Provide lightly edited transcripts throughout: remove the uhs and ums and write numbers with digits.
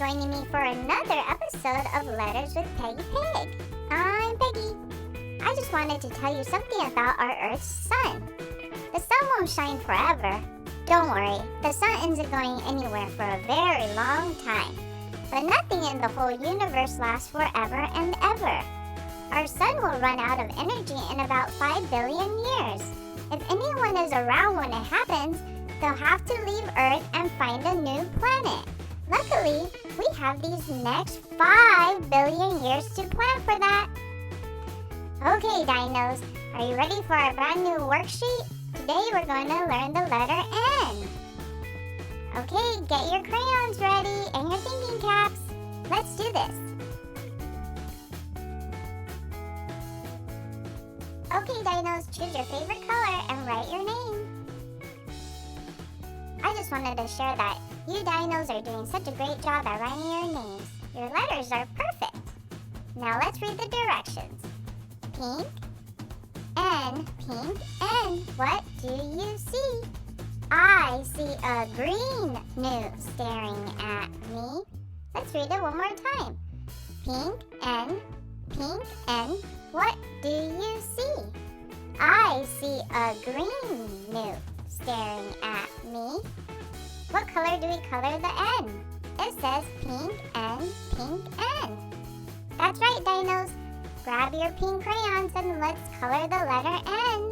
joining me for another episode of Letters with Peggy Pig. I'm Peggy. I just wanted to tell you something about our Earth's sun. The sun won't shine forever. Don't worry, the sun isn't going anywhere for a very long time. But nothing in the whole universe lasts forever and ever. Our sun will run out of energy in about 5 billion years. If anyone is around when it happens, they'll have to leave Earth and find a new planet. Luckily, we have these next 5 billion years to plan for that. Okay, dinos, are you ready for our brand new worksheet? Today we're going to learn the letter N. Okay, get your crayons ready and your thinking caps. Let's do this. Okay, dinos, choose your favorite color and write your name. I just wanted to share that you dinos are doing such a great job at writing your names. Your letters are perfect. Now let's read the directions. Pink, N, what do you see? I see a green Newt staring at me. Let's read it one more time. Pink, N, what do you see? I see a green Newt staring at me. What color do we color the N? It says pink N. That's right, dinos. Grab your pink crayons and let's color the letter N.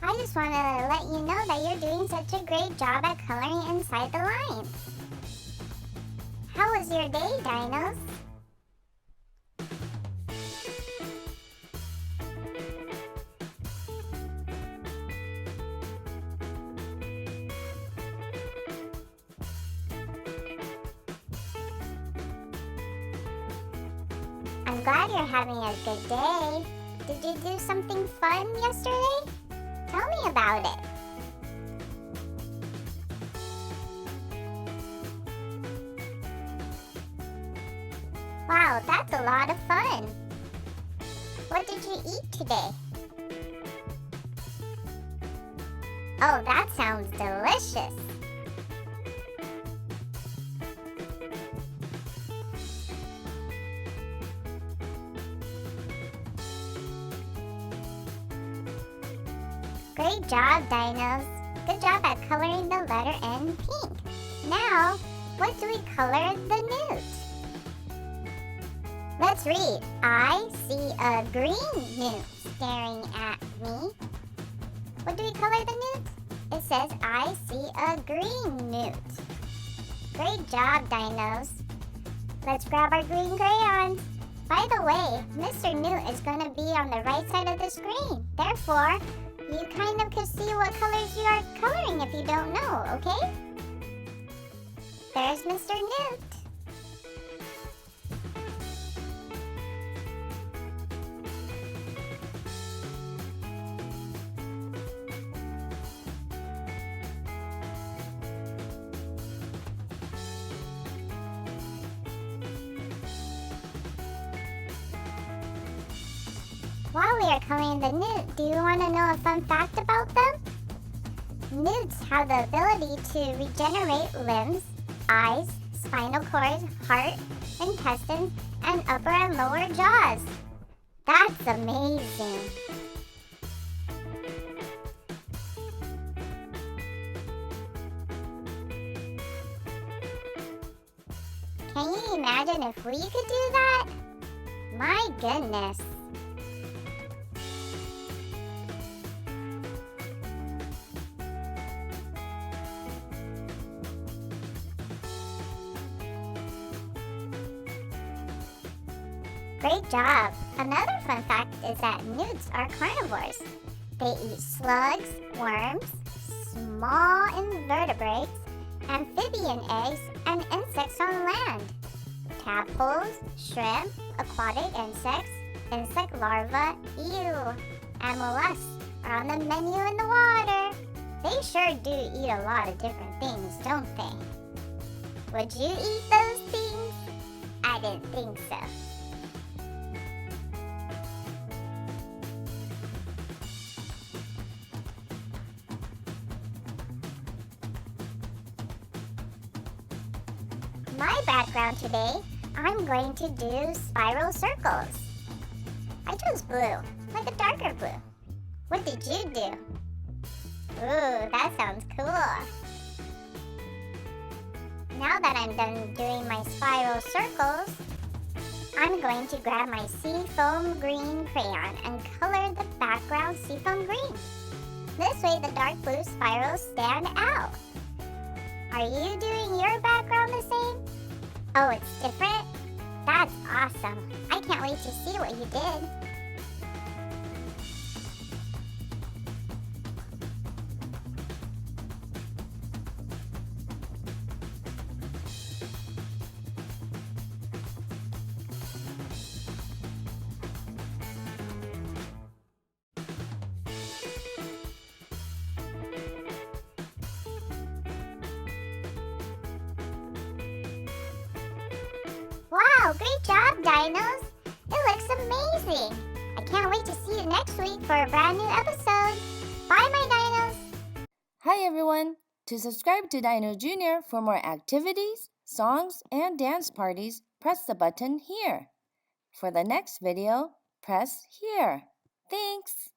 I just want to let you know that you're doing such a great job at coloring inside the lines. How was your day, dinos? I'm glad you're having a good day. Did you do something fun yesterday? Tell me about it. Wow, that's a lot of fun. What did you eat today? Oh, that sounds delicious. Great job, dinos. Good job at coloring the letter N pink. Now, what do we color the Newt? Let's read. I see a green Newt staring at me. What do we color the Newt? It says I see a green Newt. Great job, dinos. Let's grab our green crayons. By the way, Mr. Newt is going to be on the right side of the screen. Therefore, you kind of can see what colors you are coloring if you don't know, okay? There's Mr. Newt. While we are coloring the Newt, do you want to know a fun fact about them? Newts have the ability to regenerate limbs, eyes, spinal cord, heart, intestines, and upper and lower jaws. That's amazing. Can you imagine if we could do that? My goodness. Great job! Another fun fact is that newts are carnivores. They eat slugs, worms, small invertebrates, amphibian eggs, and insects on land. Tadpoles, shrimp, aquatic insects, insect larvae, and mollusks are on the menu in the water. They sure do eat a lot of different things, don't they? Would you eat those things? I didn't think so. My background today, I'm going to do spiral circles. I chose blue, like a darker blue. What did you do? Ooh, that sounds cool. Now that I'm done doing my spiral circles, I'm going to grab my seafoam green crayon and color the background seafoam green. This way the dark blue spirals stand out. Are you doing your background the same? Oh, it's different? That's awesome. I can't wait to see what you did. Wow, great job, dinos! It looks amazing! I can't wait to see you next week for a brand new episode. Bye, my dinos! Hi, everyone! To subscribe to Dino Jr. for more activities, songs, and dance parties, press the button here. For the next video, press here. Thanks!